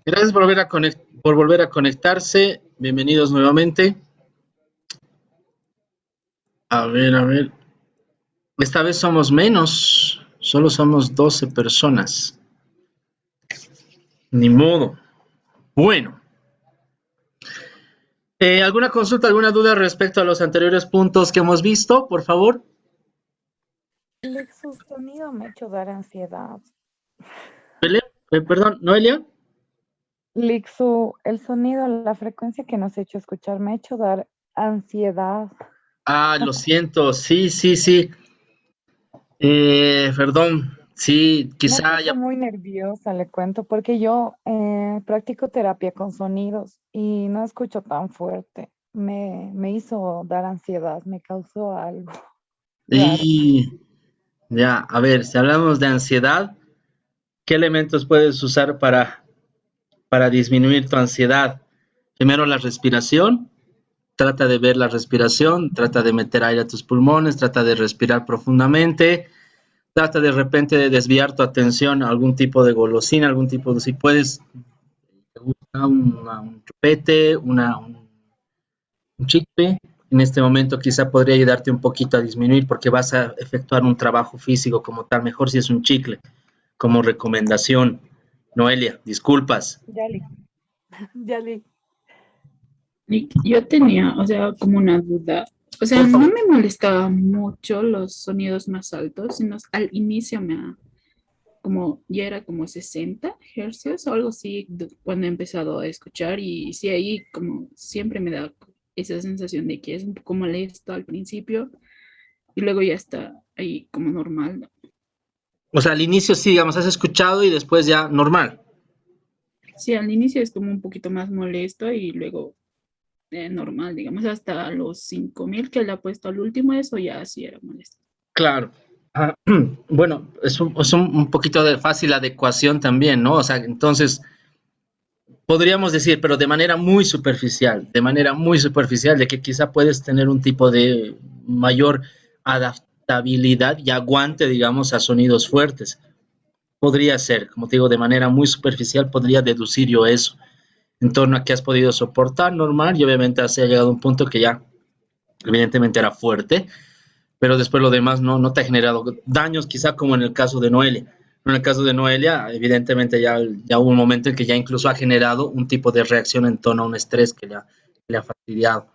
Gracias por volver a conectarse. Bienvenidos nuevamente. A ver. Esta vez somos menos. Solo somos 12 personas. Ni modo. Bueno. ¿Alguna consulta, alguna duda respecto a los anteriores puntos que hemos visto? Por favor. El sonido me ha hecho dar ansiedad. Perdón, Noelia. Lixu, el sonido, la frecuencia que nos ha hecho escuchar me ha hecho dar ansiedad. Ah, lo siento. Sí. Perdón. Sí, Me ha quizá puesto haya. muy nerviosa, le cuento, porque yo practico terapia con sonidos y no escucho tan fuerte. Me hizo dar ansiedad, me causó algo raro. Y ya, a ver, si hablamos de ansiedad, ¿qué elementos puedes usar para disminuir tu ansiedad? Primero la respiración. Trata de ver la respiración, trata de meter aire a tus pulmones, trata de respirar profundamente, trata de repente de desviar tu atención a algún tipo de golosina, algún tipo de, si puedes, te gusta un chupete, un chicle, en este momento quizá podría ayudarte un poquito a disminuir porque vas a efectuar un trabajo físico como tal, mejor si es un chicle, como recomendación. Noelia, disculpas. Yali, Yali. Y yo tenía, o sea, como una duda. O sea, Por no favor. me molestaban mucho los sonidos más altos, sino al inicio como, ya era como 60 hercios o algo así cuando he empezado a escuchar y sí, ahí como siempre me da esa sensación de que es un poco molesto al principio y luego ya está ahí como normal, ¿no? O sea, al inicio sí, digamos, has escuchado y después ya normal. Sí, al inicio es como un poquito más molesto y luego normal, digamos, hasta los 5000 que le ha puesto al último, eso ya sí era molesto. Claro. Ah, bueno, es un poquito de fácil adecuación también, ¿no? O sea, entonces podríamos decir, pero de manera muy superficial, de que quizá puedes tener un tipo de mayor adaptabilidad y aguante, digamos, a sonidos fuertes. Podría ser, como te digo, de manera muy superficial, podría deducir yo eso, en torno a que has podido soportar normal y obviamente has llegado a un punto que ya evidentemente era fuerte, pero después lo demás no te ha generado daños, quizá como en el caso de Noelia. En el caso de Noelia, evidentemente ya hubo un momento en que ya incluso ha generado un tipo de reacción en torno a un estrés que le ha fastidiado.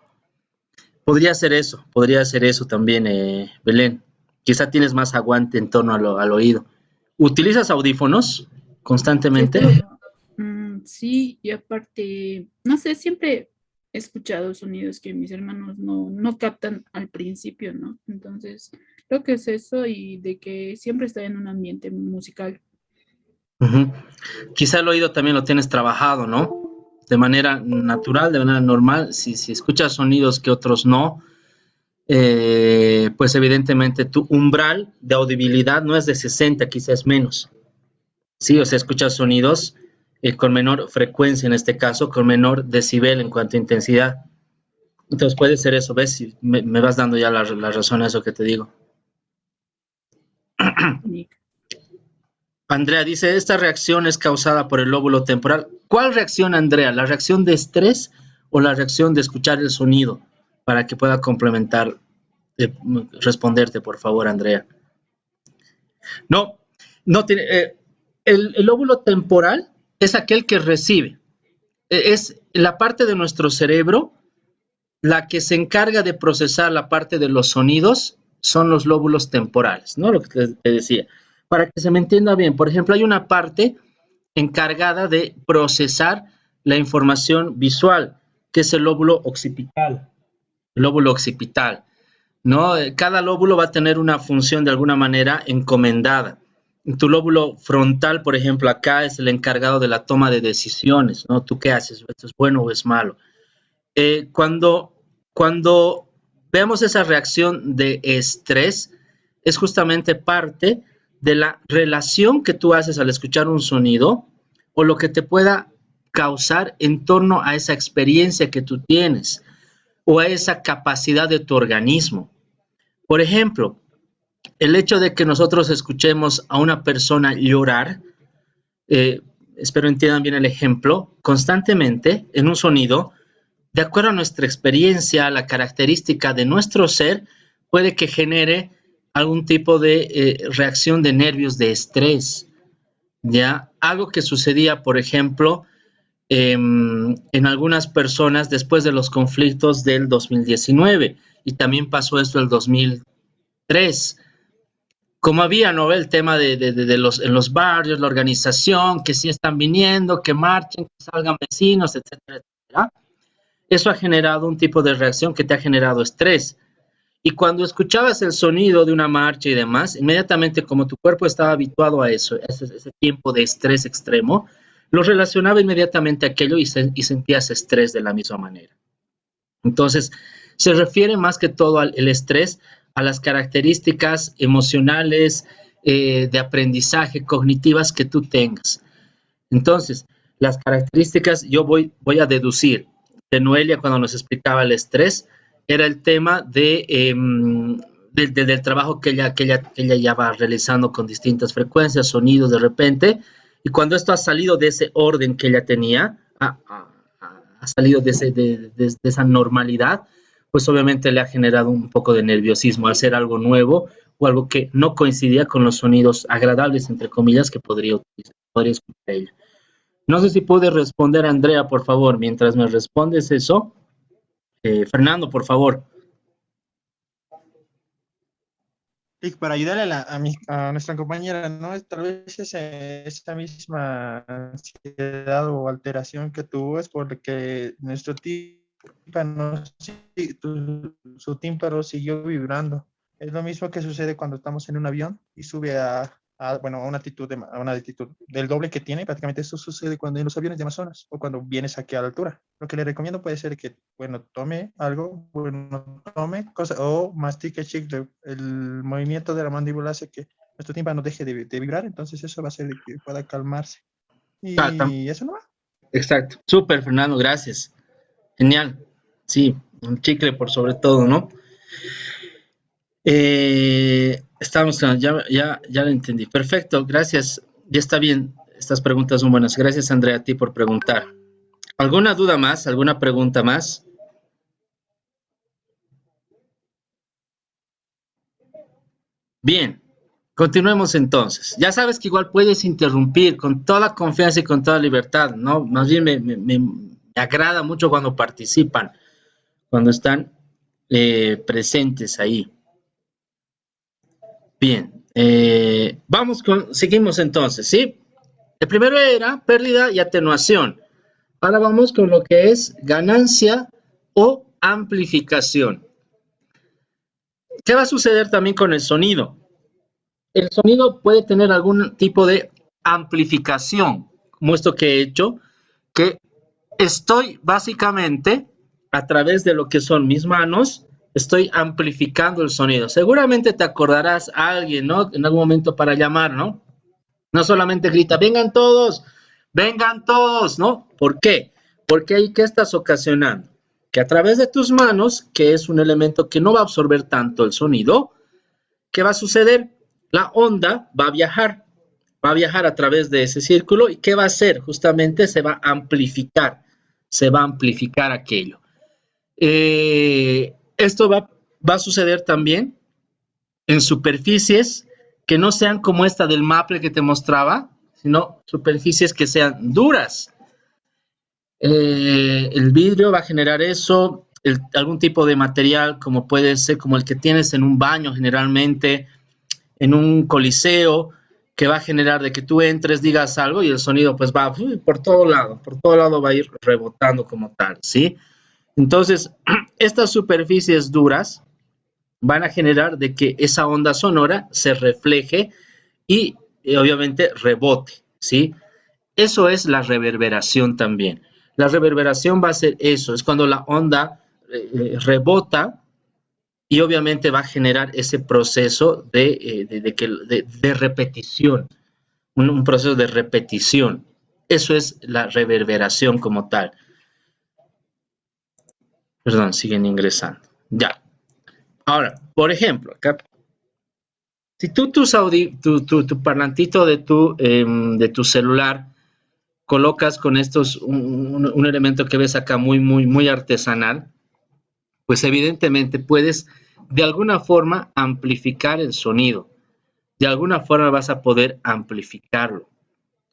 Podría ser eso también, Belén. Quizá tienes más aguante en torno al oído. ¿Utilizas audífonos Sí, constantemente? sí, y aparte, no sé, siempre he escuchado sonidos que mis hermanos no captan al principio, ¿no? Entonces, creo que es eso y de que siempre está en un ambiente musical. Uh-huh. Quizá el oído también lo tienes trabajado, ¿no? De manera natural, de manera normal. Si escuchas sonidos que otros no, pues evidentemente tu umbral de audibilidad no es de 60, quizás menos. Sí, o sea, escuchas sonidos con menor frecuencia en este caso, con menor decibel en cuanto a intensidad. Entonces puede ser eso, ¿ves? Si me vas dando ya la razón a eso que te digo. Y Andrea dice, esta reacción es causada por el lóbulo temporal. ¿Cuál reacción, Andrea? ¿La reacción de estrés o la reacción de escuchar el sonido? Para que pueda complementar, responderte, por favor, Andrea. No, no tiene. El lóbulo temporal es aquel que recibe. Es la parte de nuestro cerebro la que se encarga de procesar la parte de los sonidos, son los lóbulos temporales, ¿no? Lo que te decía. Para que se me entienda bien, por ejemplo, hay una parte encargada de procesar la información visual, que es el lóbulo occipital. El lóbulo occipital, ¿no? Cada lóbulo va a tener una función de alguna manera encomendada. Tu lóbulo frontal, por ejemplo, acá es el encargado de la toma de decisiones, ¿no? ¿Tú qué haces? ¿Esto es bueno o es malo? Cuando veamos esa reacción de estrés, es justamente parte de la relación que tú haces al escuchar un sonido o lo que te pueda causar en torno a esa experiencia que tú tienes o a esa capacidad de tu organismo. Por ejemplo, el hecho de que nosotros escuchemos a una persona llorar espero entiendan bien el ejemplo, constantemente en un sonido, de acuerdo a nuestra experiencia, a la característica de nuestro ser, puede que genere algún tipo de reacción de nervios de estrés, ¿ya? Algo que sucedía, por ejemplo, en algunas personas después de los conflictos del 2019 y también pasó esto el 2003. Como había, ¿no? El tema de los, en los barrios, la organización, que sí están viniendo, que marchen, que salgan vecinos, etcétera, etcétera. Eso ha generado un tipo de reacción que te ha generado estrés. Y cuando escuchabas el sonido de una marcha y demás, inmediatamente como tu cuerpo estaba habituado a eso, ese tiempo de estrés extremo, lo relacionaba inmediatamente a aquello y sentías estrés de la misma manera. Entonces, se refiere más que todo al el estrés, a las características emocionales, de aprendizaje, cognitivas que tú tengas. Entonces, las características, yo voy a deducir de Noelia cuando nos explicaba el estrés, era el tema del trabajo que ella ya va realizando con distintas frecuencias, sonidos de repente, y cuando esto ha salido de ese orden que ella tenía, ha salido de esa normalidad, pues obviamente le ha generado un poco de nerviosismo al ser algo nuevo o algo que no coincidía con los sonidos agradables, entre comillas, que podría escuchar ella. No sé si puede responder Andrea, por favor, mientras me respondes eso. Fernando, por favor. Y para ayudarle a nuestra compañera, ¿no? Tal vez esa misma ansiedad o alteración que tuvo es porque nuestro tímpano, su tímpano siguió vibrando. Es lo mismo que sucede cuando estamos en un avión y sube a una altitud del doble que tiene. Prácticamente eso sucede cuando en los aviones de Amazonas o cuando vienes aquí a la altura. Lo que le recomiendo puede ser que, tome algo, tome cosas o mastique chicle. El movimiento de la mandíbula hace que nuestro tímpano deje de vibrar, entonces eso va a hacer que pueda calmarse. Y eso no va. Exacto. Súper, Fernando, gracias. Genial. Sí, un chicle por sobre todo, ¿no? Estamos, ya lo entendí. Perfecto, gracias. Ya está bien. Estas preguntas son buenas. Gracias, Andrea, a ti por preguntar. ¿Alguna duda más? ¿Alguna pregunta más? Bien, continuemos entonces. Ya sabes que igual puedes interrumpir con toda confianza y con toda libertad, ¿no? Más bien me agrada mucho cuando participan, cuando están presentes ahí. Bien, seguimos entonces, ¿sí? El primero era pérdida y atenuación. Ahora vamos con lo que es ganancia o amplificación. ¿Qué va a suceder también con el sonido? El sonido puede tener algún tipo de amplificación, como esto que he hecho, que estoy básicamente a través de lo que son mis manos, estoy amplificando el sonido. Seguramente te acordarás a alguien, ¿no? En algún momento para llamar, ¿no? No solamente grita, vengan todos, ¿no? ¿Por qué? Porque ahí, ¿qué estás ocasionando? Que a través de tus manos, que es un elemento que no va a absorber tanto el sonido, ¿qué va a suceder? La onda va a viajar a través de ese círculo y ¿qué va a hacer? Justamente se va a amplificar aquello. Esto va a suceder también en superficies que no sean como esta del maple que te mostraba, sino superficies que sean duras. El vidrio va a generar eso, algún tipo de material como puede ser como el que tienes en un baño generalmente, en un coliseo, que va a generar de que tú entres, digas algo y el sonido pues va por todo lado va a ir rebotando como tal, ¿sí? Entonces, estas superficies duras van a generar de que esa onda sonora se refleje y obviamente rebote, ¿sí? Eso es la reverberación también. La reverberación va a ser eso, es cuando la onda rebota y obviamente va a generar ese proceso de repetición, un proceso de repetición. Eso es la reverberación como tal. Perdón, siguen ingresando. Ya. Ahora, por ejemplo, acá, si tú tu parlantito de tu celular colocas con estos un elemento que ves acá muy artesanal, pues evidentemente puedes de alguna forma amplificar el sonido. De alguna forma vas a poder amplificarlo,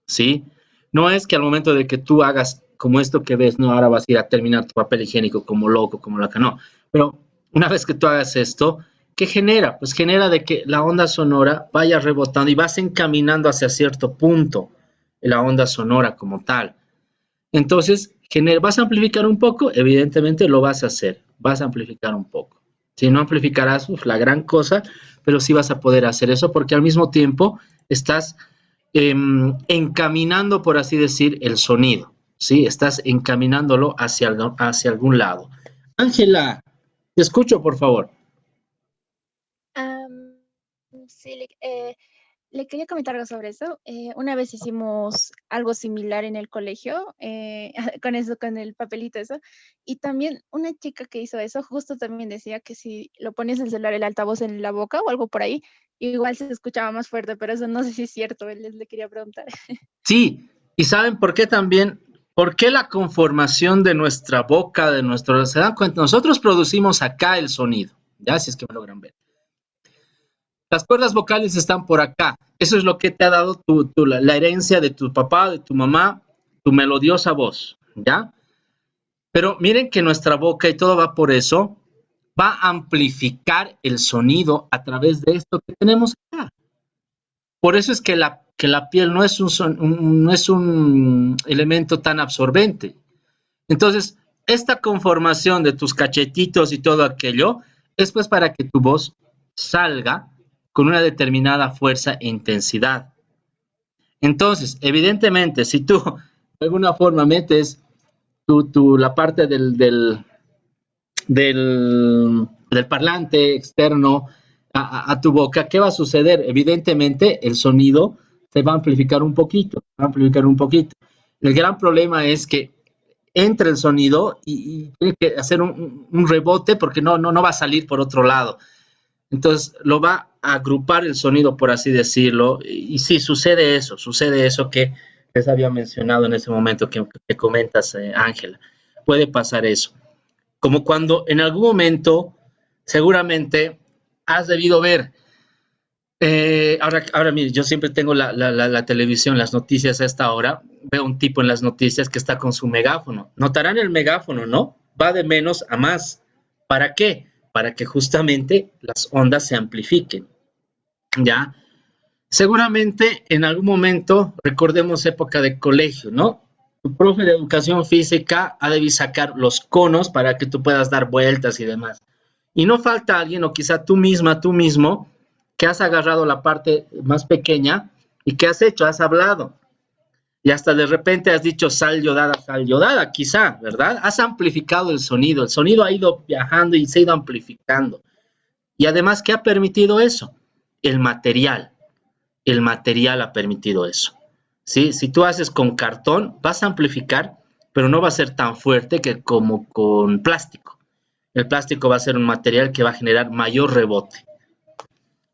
¿sí? No es que al momento de que tú hagas como esto que ves, no, ahora vas a ir a terminar tu papel higiénico como loco, como loca, no. Pero una vez que tú hagas esto, ¿qué genera? Pues genera de que la onda sonora vaya rebotando y vas encaminando hacia cierto punto la onda sonora como tal. Entonces, ¿vas a amplificar un poco? Evidentemente lo vas a hacer, vas a amplificar un poco. Si no amplificarás la gran cosa, pero sí vas a poder hacer eso porque al mismo tiempo estás encaminando, por así decir, el sonido, ¿sí? Estás encaminándolo hacia algún lado. Ángela, te escucho, por favor. Sí, le quería comentar algo sobre eso. Una vez hicimos algo similar en el colegio, con eso, con el papelito, eso. Y también una chica que hizo eso, justo también decía que si lo pones el celular, el altavoz en la boca o algo por ahí, igual se escuchaba más fuerte, pero eso no sé si es cierto, él le quería preguntar. Sí, y ¿saben por qué también? ¿Por qué la conformación de nuestra boca, de nuestro... ¿Se dan cuenta? Nosotros producimos acá el sonido, ya si es que me logran ver. Las cuerdas vocales están por acá. Eso es lo que te ha dado la herencia de tu papá, de tu mamá, tu melodiosa voz, ¿ya? Pero miren que nuestra boca, y todo va por eso, va a amplificar el sonido a través de esto que tenemos acá. Por eso es que la piel no es no es un elemento tan absorbente. Entonces, esta conformación de tus cachetitos y todo aquello es pues para que tu voz salga con una determinada fuerza e intensidad. Entonces, evidentemente, si tú de alguna forma metes la parte del parlante externo a tu boca, ¿qué va a suceder? Evidentemente, el sonido se va a amplificar un poquito, va a amplificar un poquito. El gran problema es que entra el sonido y tiene que hacer un rebote porque no va a salir por otro lado. Entonces lo va a agrupar el sonido, por así decirlo, y sí, sucede eso que les había mencionado en ese momento que comentas, Ángela. Puede pasar eso. Como cuando en algún momento seguramente has debido ver, ahora mire, yo siempre tengo la televisión, las noticias a esta hora, veo un tipo en las noticias que está con su megáfono. Notarán el megáfono, ¿no? Va de menos a más. ¿Para qué? Para que justamente las ondas se amplifiquen, ¿ya? Seguramente en algún momento, recordemos época de colegio, ¿no? Tu profe de educación física ha de sacar los conos para que tú puedas dar vueltas y demás. Y no falta alguien, o quizá tú misma, tú mismo, que has agarrado la parte más pequeña y ¿qué has hecho? Has hablado. Y hasta de repente has dicho sal yodada, quizá, ¿verdad? Has amplificado el sonido ha ido viajando y se ha ido amplificando. Y además, ¿qué ha permitido eso? El material ha permitido eso. ¿Sí? Si tú haces con cartón, vas a amplificar, pero no va a ser tan fuerte que como con plástico. El plástico va a ser un material que va a generar mayor rebote.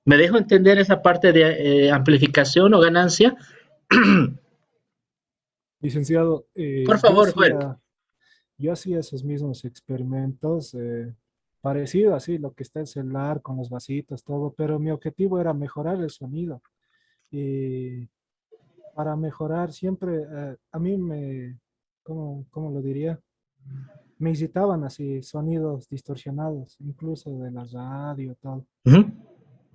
¿Me dejo entender esa parte de amplificación o ganancia? Licenciado, Por favor, Joel. yo hacía esos mismos experimentos, parecido así, lo que está el celular con los vasitos, todo, pero mi objetivo era mejorar el sonido. Y para mejorar siempre, a mí ¿cómo lo diría? Me incitaban así sonidos distorsionados, incluso de la radio, todo.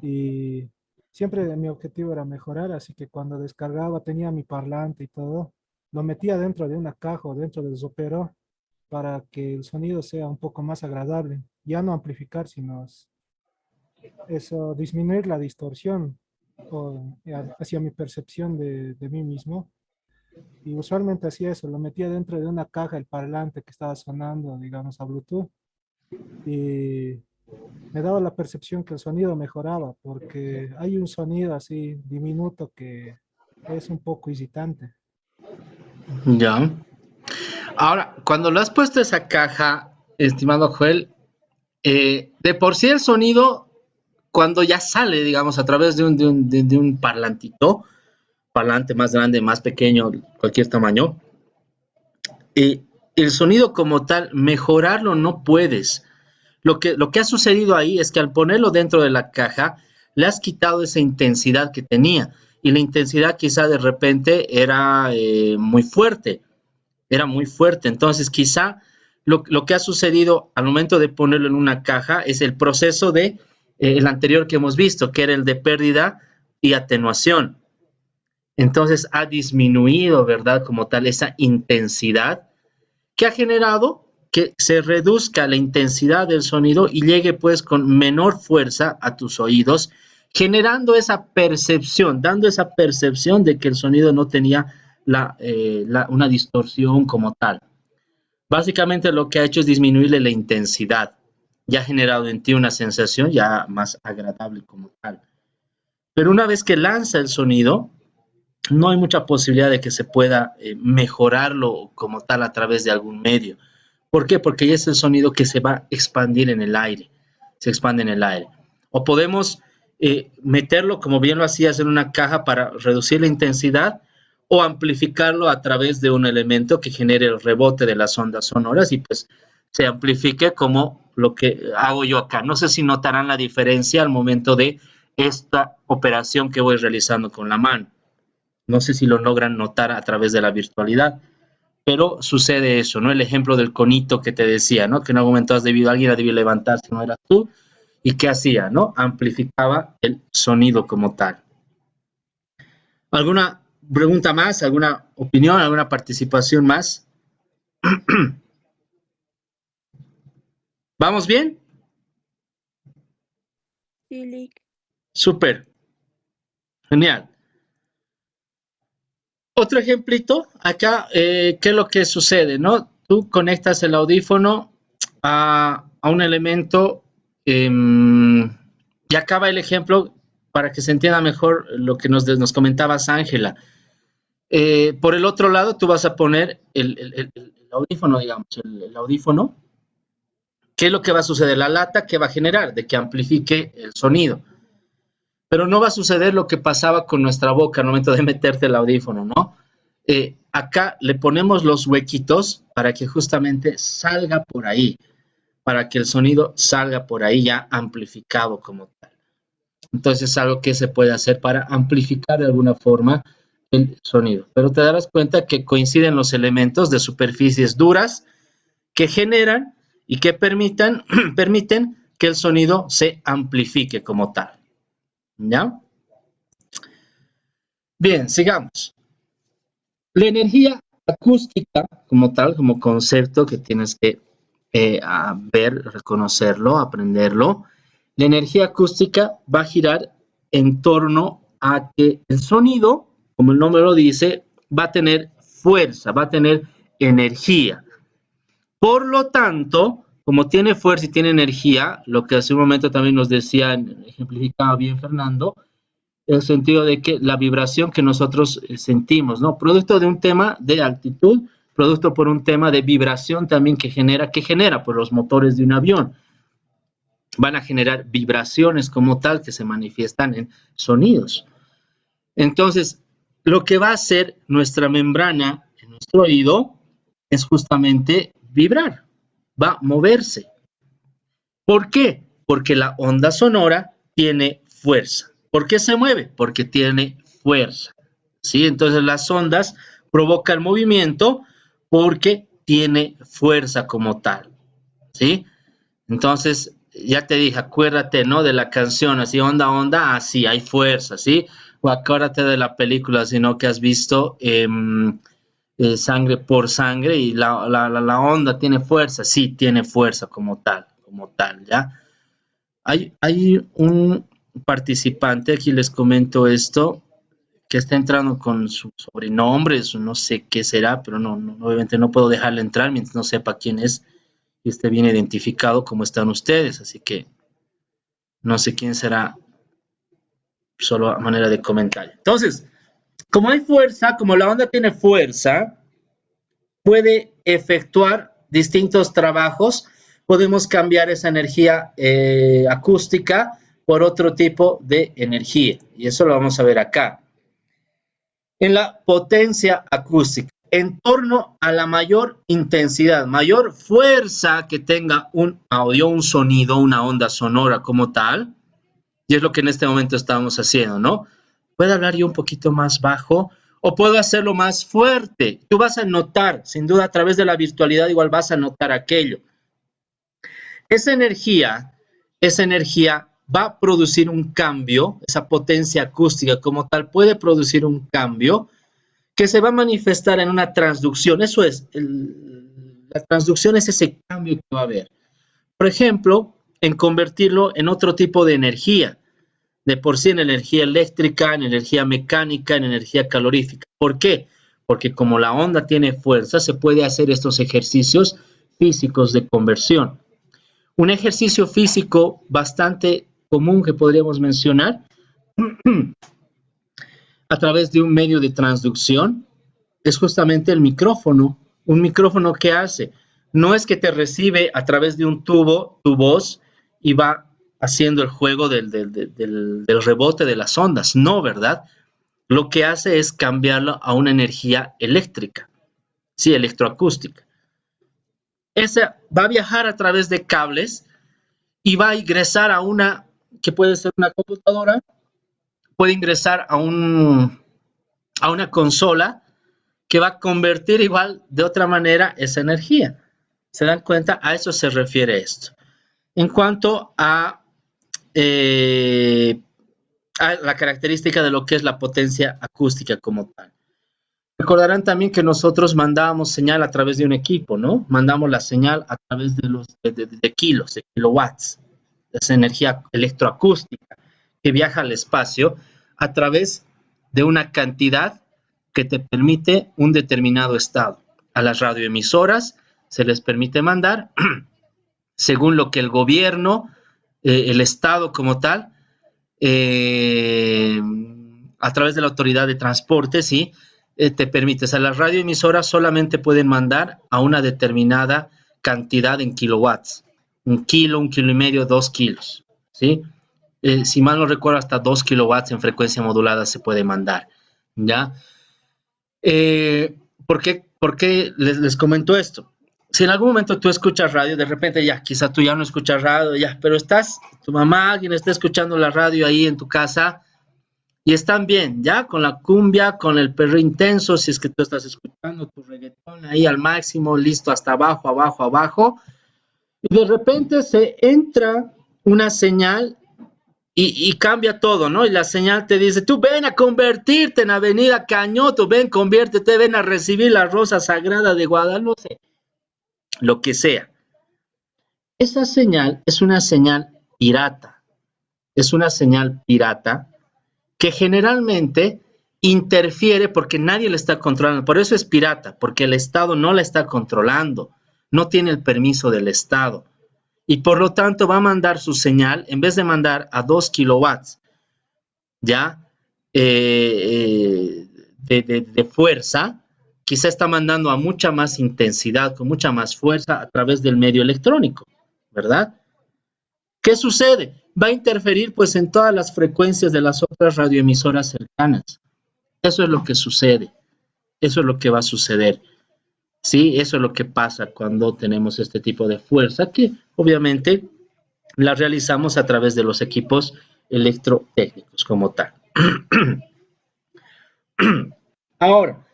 Y siempre mi objetivo era mejorar, así que cuando descargaba tenía mi parlante y todo, lo metía dentro de una caja o dentro del ropero para que el sonido sea un poco más agradable. Ya no amplificar, sino eso, disminuir la distorsión hacia mi percepción de mí mismo. Y usualmente hacía eso, lo metía dentro de una caja, el parlante que estaba sonando, digamos, a Bluetooth. Y me daba la percepción que el sonido mejoraba, porque hay un sonido así diminuto que es un poco irritante. Ya. Ahora, cuando lo has puesto esa caja, estimado Joel, de por sí el sonido, cuando ya sale, digamos, a través de un parlantito, parlante más grande, más pequeño, cualquier tamaño. Y el sonido como tal, mejorarlo no puedes. Lo que ha sucedido ahí es que al ponerlo dentro de la caja, le has quitado esa intensidad que tenía. Y la intensidad quizá de repente era muy fuerte. Era muy fuerte. Entonces quizá lo que ha sucedido al momento de ponerlo en una caja es el proceso de el anterior que hemos visto, que era el de pérdida y atenuación. Entonces ha disminuido, ¿verdad? Como tal, esa intensidad que ha generado que se reduzca la intensidad del sonido y llegue pues con menor fuerza a tus oídos, generando esa percepción, dando esa percepción de que el sonido no tenía una distorsión como tal. Básicamente lo que ha hecho es disminuirle la intensidad y ha generado en ti una sensación ya más agradable como tal. Pero una vez que lanza el sonido, no hay mucha posibilidad de que se pueda mejorarlo como tal a través de algún medio. ¿Por qué? Porque ya es el sonido que se va a expandir en el aire, se expande en el aire. O podemos meterlo, como bien lo hacías, en una caja para reducir la intensidad o amplificarlo a través de un elemento que genere el rebote de las ondas sonoras y pues se amplifique como lo que hago yo acá. No sé si notarán la diferencia al momento de esta operación que voy realizando con la mano. No sé si lo logran notar a través de la virtualidad, pero sucede eso, ¿no? El ejemplo del conito que te decía, ¿no? Que en algún momento alguien ha debido levantarse, no eras tú, y ¿qué hacía, no? Amplificaba el sonido como tal. ¿Alguna pregunta más? ¿Alguna opinión? ¿Alguna participación más? ¿Vamos bien? Sí, Lick. Súper. Genial. Otro ejemplito, acá, ¿qué es lo que sucede, no? Tú conectas el audífono a un elemento y acaba el ejemplo para que se entienda mejor lo que nos comentabas, Ángela. Por el otro lado, tú vas a poner el audífono, digamos, el audífono. ¿Qué es lo que va a suceder? La lata que va a generar de que amplifique el sonido. Pero no va a suceder lo que pasaba con nuestra boca al momento de meterte el audífono, ¿no? Acá le ponemos los huequitos para que justamente salga por ahí, para que el sonido salga por ahí ya amplificado como tal. Entonces es algo que se puede hacer para amplificar de alguna forma el sonido. Pero te darás cuenta que coinciden los elementos de superficies duras que generan y que permiten que el sonido se amplifique como tal. ¿Ya? Bien, sigamos. La energía acústica como tal, como concepto que tienes que ver, reconocerlo, aprenderlo. La energía acústica va a girar en torno a que el sonido, como el nombre lo dice, va a tener fuerza, va a tener energía. Por lo tanto, como tiene fuerza y tiene energía, lo que hace un momento también nos decía, ejemplificaba bien Fernando, el sentido de que la vibración que nosotros sentimos, ¿no? Producto de un tema de altitud, producto por un tema de vibración también que genera por los motores de un avión. Van a generar vibraciones como tal que se manifiestan en sonidos. Entonces, lo que va a hacer nuestra membrana en nuestro oído es justamente vibrar, va a moverse. ¿Por qué? Porque la onda sonora tiene fuerza. ¿Por qué se mueve? Porque tiene fuerza. ¿Sí? Entonces las ondas provocan movimiento porque tiene fuerza como tal. ¿Sí? Entonces, ya te dije, acuérdate, ¿no? De la canción, así, onda, onda, así, hay fuerza, ¿sí? O acuérdate de la película, sino que has visto Sangre por Sangre y la onda tiene fuerza, sí, tiene fuerza como tal, ¿ya? Hay un participante, aquí les comento esto, que está entrando con su sobrenombre, no sé qué será, pero no, obviamente no puedo dejarle entrar mientras no sepa quién es y esté bien identificado como están ustedes, así que no sé quién será, solo a manera de comentario. Entonces, como hay fuerza, como la onda tiene fuerza, puede efectuar distintos trabajos, podemos cambiar esa energía acústica por otro tipo de energía, y eso lo vamos a ver acá. en la potencia acústica, en torno a la mayor intensidad, mayor fuerza que tenga un audio, un sonido, una onda sonora como tal, y es lo que en este momento estamos haciendo, ¿no? Puedo hablar yo un poquito más bajo o puedo hacerlo más fuerte. Tú vas a notar, sin duda a través de la virtualidad igual vas a notar aquello. Esa energía va a producir un cambio, esa potencia acústica como tal puede producir un cambio que se va a manifestar en una transducción. Eso es, la transducción es ese cambio que va a haber. Por ejemplo, en convertirlo en otro tipo de energía, de por sí en energía eléctrica, en energía mecánica, en energía calorífica. ¿Por qué? Porque como la onda tiene fuerza, se puede hacer estos ejercicios físicos de conversión. Un ejercicio físico bastante común que podríamos mencionar a través de un medio de transducción es justamente el micrófono. Un micrófono, ¿qué hace? No es que te recibe a través de un tubo tu voz y va haciendo el juego del rebote de las ondas. No, ¿verdad? Lo que hace es cambiarlo a una energía eléctrica, sí, electroacústica. Esa va a viajar a través de cables y va a ingresar a una, que puede ser una computadora, puede ingresar a una consola que va a convertir igual de otra manera esa energía. ¿Se dan cuenta? A eso se refiere esto. En cuanto a la característica de lo que es la potencia acústica como tal. Recordarán también que nosotros mandábamos señal a través de un equipo, ¿no? Mandamos la señal a través de kilos, de kilowatts, esa energía electroacústica que viaja al espacio a través de una cantidad que te permite un determinado estado. A las radioemisoras se les permite mandar, según lo que el gobierno, el Estado como tal, a través de la autoridad de transporte, ¿sí? Te permite. O sea, las radioemisoras solamente pueden mandar a una determinada cantidad en kilowatts. 1 kilo, 1,5 kilos, 2 kilos, ¿sí? Si mal no recuerdo, hasta 2 kilowatts en frecuencia modulada se puede mandar, ¿ya? ¿Por qué les comento esto? Si en algún momento tú escuchas radio, de repente ya, quizá tú ya no escuchas radio, ya, pero tu mamá, alguien está escuchando la radio ahí en tu casa y están bien, ya, con la cumbia, con el perro intenso, si es que tú estás escuchando tu reggaetón ahí al máximo, listo, hasta abajo, abajo, abajo, y de repente se entra una señal y cambia todo, ¿no? Y la señal te dice, tú ven a convertirte en Avenida Cañoto, ven, conviértete, ven a recibir la rosa sagrada de Guadalupe, lo que sea. Esa señal es una señal pirata, que generalmente interfiere porque nadie la está controlando. Por eso es pirata, porque el Estado no la está controlando, no tiene el permiso del Estado. Y por lo tanto va a mandar su señal, en vez de mandar a 2 kilowatts, ¿ya? De fuerza, quizá está mandando a mucha más intensidad, con mucha más fuerza a través del medio electrónico, ¿verdad? ¿Qué sucede? Va a interferir pues en todas las frecuencias de las otras radioemisoras cercanas. Eso es lo que sucede. Eso es lo que va a suceder. Sí, eso es lo que pasa cuando tenemos este tipo de fuerza, que obviamente la realizamos a través de los equipos electrotécnicos como tal. Ahora,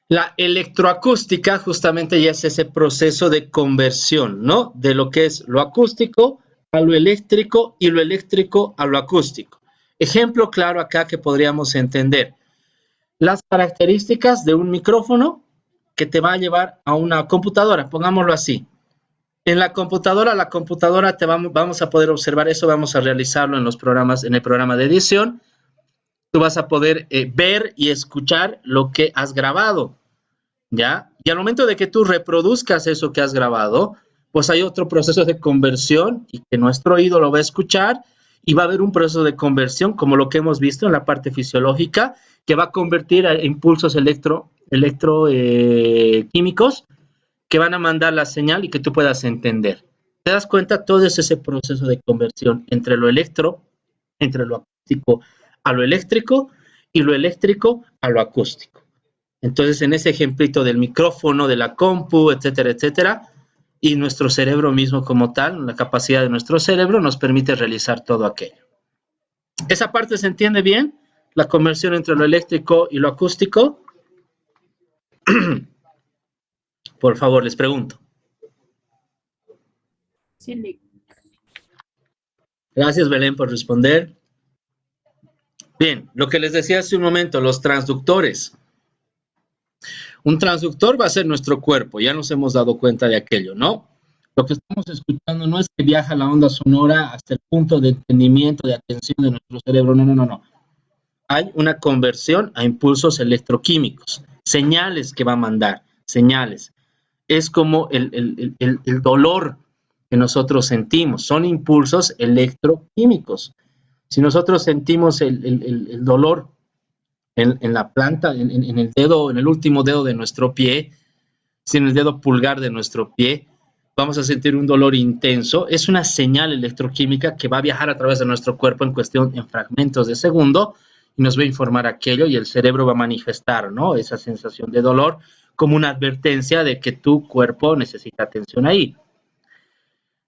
la electroacústica justamente ya es ese proceso de conversión, ¿no? De lo que es lo acústico a lo eléctrico y lo eléctrico a lo acústico. Ejemplo claro acá que podríamos entender. Las características de un micrófono que te va a llevar a una computadora, pongámoslo así. En la computadora vamos a poder observar eso, vamos a realizarlo en los programas, en el programa de edición. Tú vas a poder ver y escuchar lo que has grabado, ¿ya? Y al momento de que tú reproduzcas eso que has grabado, pues hay otro proceso de conversión y que nuestro oído lo va a escuchar y va a haber un proceso de conversión, como lo que hemos visto en la parte fisiológica, que va a convertir a impulsos electroquímicos que van a mandar la señal y que tú puedas entender. ¿Te das cuenta? Todo es ese proceso de conversión entre lo acústico a lo eléctrico y lo eléctrico a lo acústico. Entonces, en ese ejemplito del micrófono, de la compu, etcétera, etcétera, y nuestro cerebro mismo como tal, la capacidad de nuestro cerebro nos permite realizar todo aquello. ¿Esa parte se entiende bien? La conversión entre lo eléctrico y lo acústico. Por favor, les pregunto. Sí, Gracias, Belén, por responder. Bien, lo que les decía hace un momento, los transductores. Un transductor va a ser nuestro cuerpo, ya nos hemos dado cuenta de aquello, ¿no? Lo que estamos escuchando no es que viaja la onda sonora hasta el punto de entendimiento, de atención de nuestro cerebro, no, no, no, no. Hay una conversión a impulsos electroquímicos, señales que va a mandar, señales. Es como el dolor que nosotros sentimos, son impulsos electroquímicos. Si nosotros sentimos el dolor en la planta, en el dedo, en el último dedo de nuestro pie, si en el dedo pulgar de nuestro pie, vamos a sentir un dolor intenso. Es una señal electroquímica que va a viajar a través de nuestro cuerpo en fragmentos de segundo y nos va a informar aquello y el cerebro va a manifestar, ¿no?, esa sensación de dolor como una advertencia de que tu cuerpo necesita atención ahí.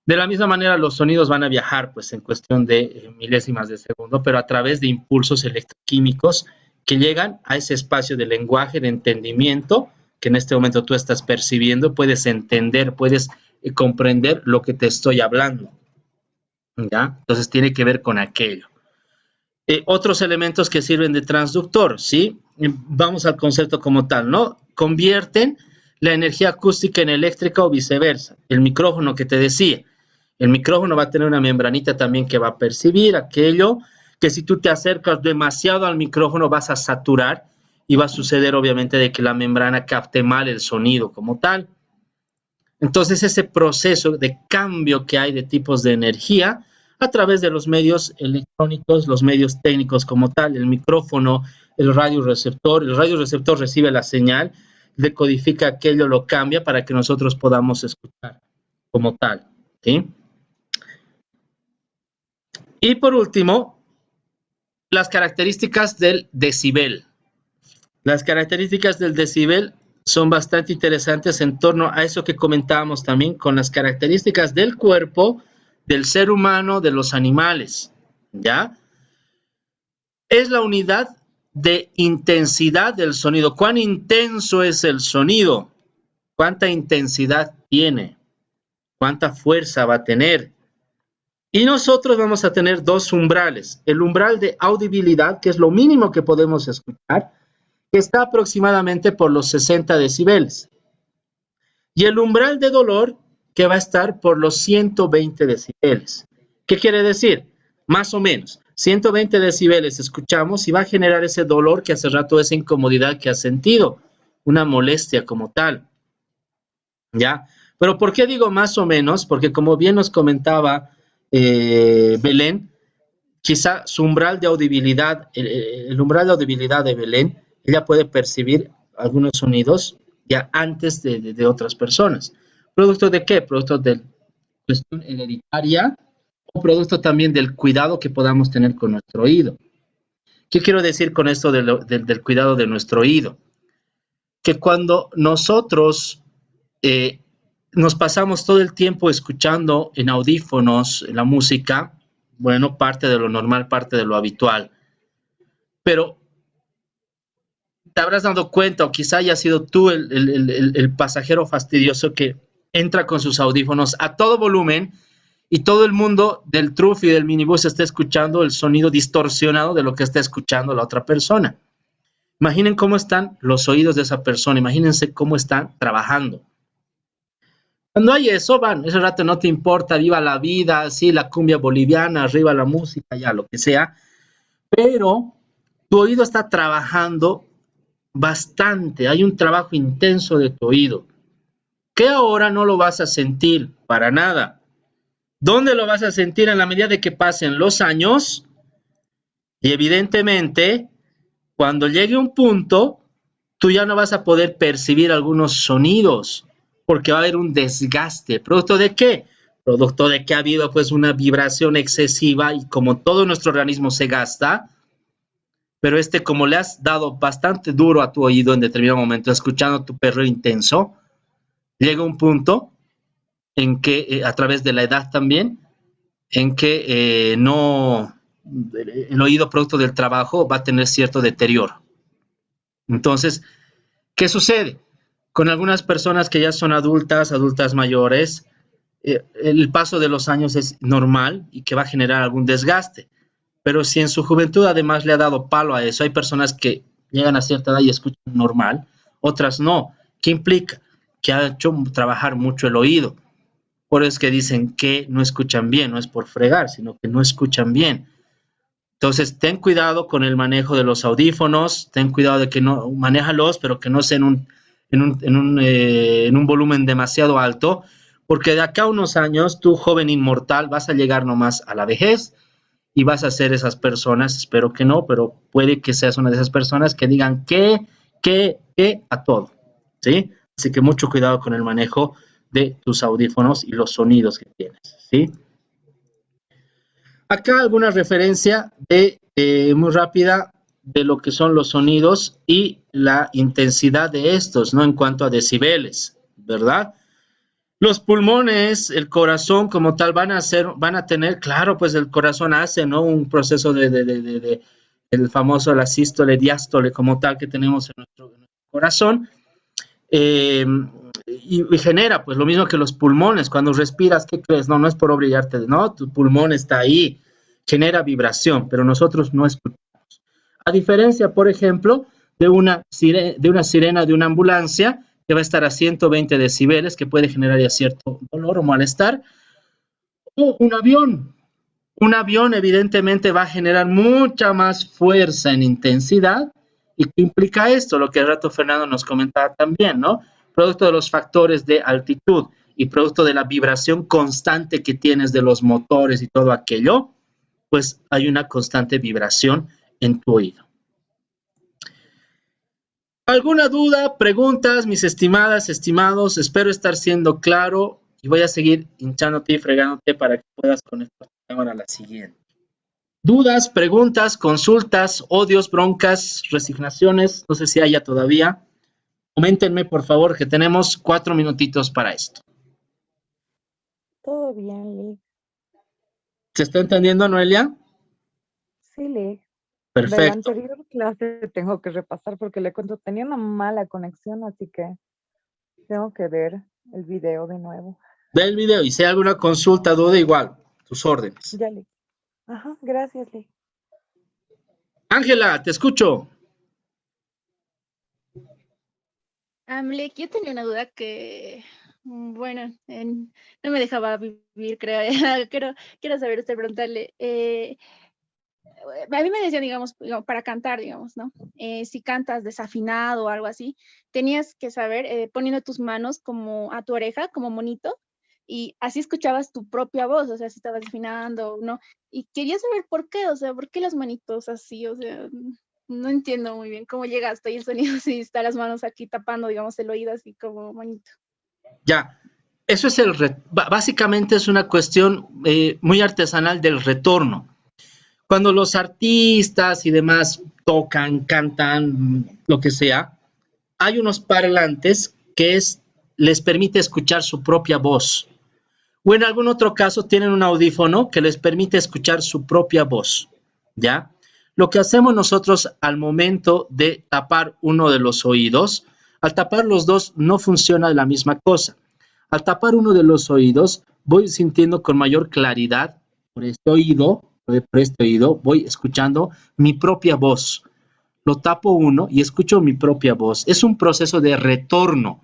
De la misma manera, los sonidos van a viajar pues en cuestión de milésimas de segundo, pero a través de impulsos electroquímicos que llegan a ese espacio de lenguaje, de entendimiento, que en este momento tú estás percibiendo, puedes entender, puedes comprender lo que te estoy hablando, ¿ya? Entonces tiene que ver con aquello. Otros elementos que sirven de transductor, ¿sí? Vamos al concepto como tal, ¿no? Convierten la energía acústica en eléctrica o viceversa. El micrófono que te decía, el micrófono va a tener una membranita también que va a percibir aquello que si tú te acercas demasiado al micrófono vas a saturar y va a suceder obviamente de que la membrana capte mal el sonido como tal. Entonces ese proceso de cambio que hay de tipos de energía a través de los medios electrónicos, los medios técnicos como tal, el micrófono, el radioreceptor recibe la señal, decodifica aquello, lo cambia para que nosotros podamos escuchar como tal, ¿sí? Y por último, las características del decibel. Las características del decibel son bastante interesantes en torno a eso que comentábamos también con las características del cuerpo, del ser humano, de los animales, ¿ya? Es la unidad de intensidad del sonido. ¿Cuán intenso es el sonido? ¿Cuánta intensidad tiene? ¿Cuánta fuerza va a tener? Y nosotros vamos a tener dos umbrales. El umbral de audibilidad, que es lo mínimo que podemos escuchar, que está aproximadamente por los 60 decibeles. Y el umbral de dolor, que va a estar por los 120 decibeles. ¿Qué quiere decir? Más o menos, 120 decibeles escuchamos y va a generar ese dolor que hace rato, esa incomodidad que has sentido, una molestia como tal. ¿Ya? Pero ¿por qué digo más o menos? Porque como bien nos comentaba Belén, quizá su umbral de audibilidad, el umbral de audibilidad de Belén, ella puede percibir algunos sonidos ya antes de otras personas. ¿Producto de qué? Producto de cuestión hereditaria o producto también del cuidado que podamos tener con nuestro oído. ¿Qué quiero decir con esto del cuidado de nuestro oído? Que cuando nosotros nos pasamos todo el tiempo escuchando en audífonos la música, bueno, parte de lo normal, parte de lo habitual, pero te habrás dado cuenta, o quizá haya sido tú el pasajero fastidioso que entra con sus audífonos a todo volumen y todo el mundo del truf y del minibús está escuchando el sonido distorsionado de lo que está escuchando la otra persona. Imaginen cómo están los oídos de esa persona, imagínense cómo están trabajando. Cuando hay eso, van, ese rato no te importa, viva la vida, sí, la cumbia boliviana, arriba la música, ya, lo que sea, pero tu oído está trabajando bastante, hay un trabajo intenso de tu oído, que ahora no lo vas a sentir para nada. ¿Dónde lo vas a sentir? En la medida de que pasen los años y evidentemente cuando llegue un punto, tú ya no vas a poder percibir algunos sonidos porque va a haber un desgaste. ¿Producto de qué? Producto de que ha habido pues una vibración excesiva y como todo nuestro organismo se gasta, pero como le has dado bastante duro a tu oído en determinado momento, escuchando tu perro intenso, llega un punto en que, a través de la edad también, en que el oído producto del trabajo va a tener cierto deterioro. Entonces, ¿qué sucede? Con algunas personas que ya son adultas mayores, el paso de los años es normal y que va a generar algún desgaste. Pero si en su juventud además le ha dado palo a eso, hay personas que llegan a cierta edad y escuchan normal, otras no. ¿Qué implica? Que ha hecho trabajar mucho el oído. Por eso es que dicen que no escuchan bien, no es por fregar, sino que no escuchan bien. Entonces, ten cuidado con el manejo de los audífonos, ten cuidado de que no, manéjalos, pero que no sea en un volumen demasiado alto, porque de acá a unos años, tú, joven inmortal, vas a llegar nomás a la vejez y vas a ser esas personas, espero que no, pero puede que seas una de esas personas que digan que a todo, ¿sí? Así que mucho cuidado con el manejo de tus audífonos y los sonidos que tienes, ¿sí? Acá alguna referencia muy rápida de lo que son los sonidos y la intensidad de estos, ¿no? En cuanto a decibeles, ¿verdad? Los pulmones, el corazón como tal van a tener, claro, pues el corazón hace, ¿no? Un proceso el famoso la sístole, diástole como tal que tenemos en nuestro corazón, y genera pues lo mismo que los pulmones. Cuando respiras, ¿qué crees? No es por obligarte, no, tu pulmón está ahí, genera vibración, pero nosotros no escuchamos. A diferencia, por ejemplo, de una sirena de una ambulancia que va a estar a 120 decibeles, que puede generar ya cierto dolor o malestar, o un avión. Un avión evidentemente va a generar mucha más fuerza en intensidad. ¿Y qué implica esto? Lo que el rato Fernando nos comentaba también, ¿no? Producto de los factores de altitud y producto de la vibración constante que tienes de los motores y todo aquello, pues hay una constante vibración en tu oído. ¿Alguna duda, preguntas, mis estimadas, estimados? Espero estar siendo claro y voy a seguir hinchándote y fregándote para que puedas conectar tu cámara a la siguiente. Dudas, preguntas, consultas, odios, broncas, resignaciones, no sé si haya todavía. Coméntenme, por favor, que tenemos 4 minutitos para esto. Todo bien, Lee. ¿Se está entendiendo, Noelia? Sí, Lee. De la Perfecto. anterior clase tengo que repasar porque le cuento, tenía una mala conexión, así que tengo que ver el video de nuevo. Ve el video y si hay alguna consulta, duda, igual, tus órdenes. Ya, Lee. Ajá, gracias, Lee. Ángela, te escucho. Amlek, yo tenía una duda que, bueno, no me dejaba vivir, creo. Quiero saber usted preguntarle. A mí me decían, digamos, para cantar, digamos, ¿no? Si cantas desafinado o algo así, tenías que saber, poniendo tus manos como a tu oreja, como monito, y así escuchabas tu propia voz, o sea, si estabas afinando o no. Y quería saber por qué, o sea, ¿por qué las manitos así? O sea, no entiendo muy bien cómo llega hasta ahí el sonido si está las manos aquí tapando, digamos, el oído así como manito. Ya, eso es básicamente es una cuestión muy artesanal del retorno. Cuando los artistas y demás tocan, cantan, lo que sea, hay unos parlantes que les permite escuchar su propia voz. O en algún otro caso tienen un audífono que les permite escuchar su propia voz, ¿ya? Lo que hacemos nosotros al momento de tapar uno de los oídos, al tapar los dos no funciona la misma cosa. Al tapar uno de los oídos, voy sintiendo con mayor claridad por este oído, voy escuchando mi propia voz. Lo tapo uno y escucho mi propia voz. Es un proceso de retorno.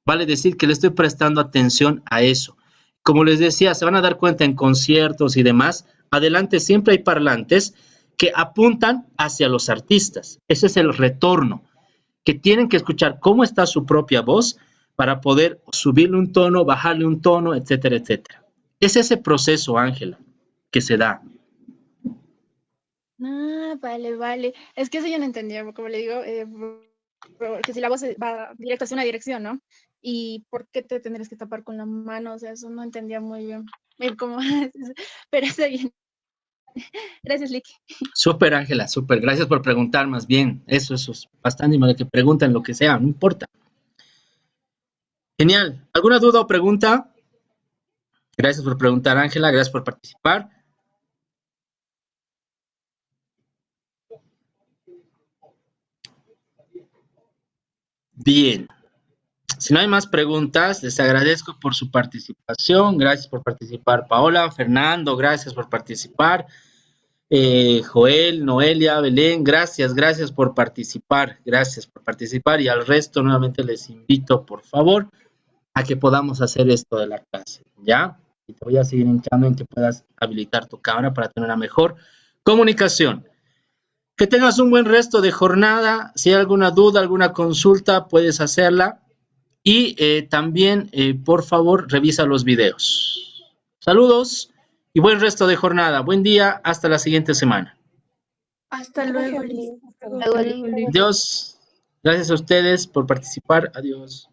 Vale decir que le estoy prestando atención a eso. Como les decía, se van a dar cuenta en conciertos y demás, adelante siempre hay parlantes que apuntan hacia los artistas. Ese es el retorno, que tienen que escuchar cómo está su propia voz para poder subirle un tono, bajarle un tono, etcétera, etcétera. Es ese proceso, Ángela, que se da. Ah, vale. Es que eso yo no entendía, como le digo, porque si la voz va directo hacia una dirección, ¿no? ¿Y por qué te tendrías que tapar con la mano? O sea, eso no entendía muy bien cómo, pero está bien. Gracias, Lick. Súper, Ángela, súper. Gracias por preguntar más bien. Eso es bastante malo que pregunten lo que sea, no importa. Genial. ¿Alguna duda o pregunta? Gracias por preguntar, Ángela. Gracias por participar. Bien. Si no hay más preguntas, les agradezco por su participación. Gracias por participar, Paola. Fernando, gracias por participar. Joel, Noelia, Belén, gracias por participar. Gracias por participar. Y al resto, nuevamente les invito, por favor, a que podamos hacer esto de la clase, ¿ya? Y te voy a seguir hinchando en que puedas habilitar tu cámara para tener una mejor comunicación. Que tengas un buen resto de jornada. Si hay alguna duda, alguna consulta, puedes hacerla. Y también, por favor, revisa los videos. Saludos y buen resto de jornada. Buen día. Hasta la siguiente semana. Hasta luego, Gracias, Lick. Lick. Hasta Hasta luego, Lick. Adiós. Gracias a ustedes por participar. Adiós.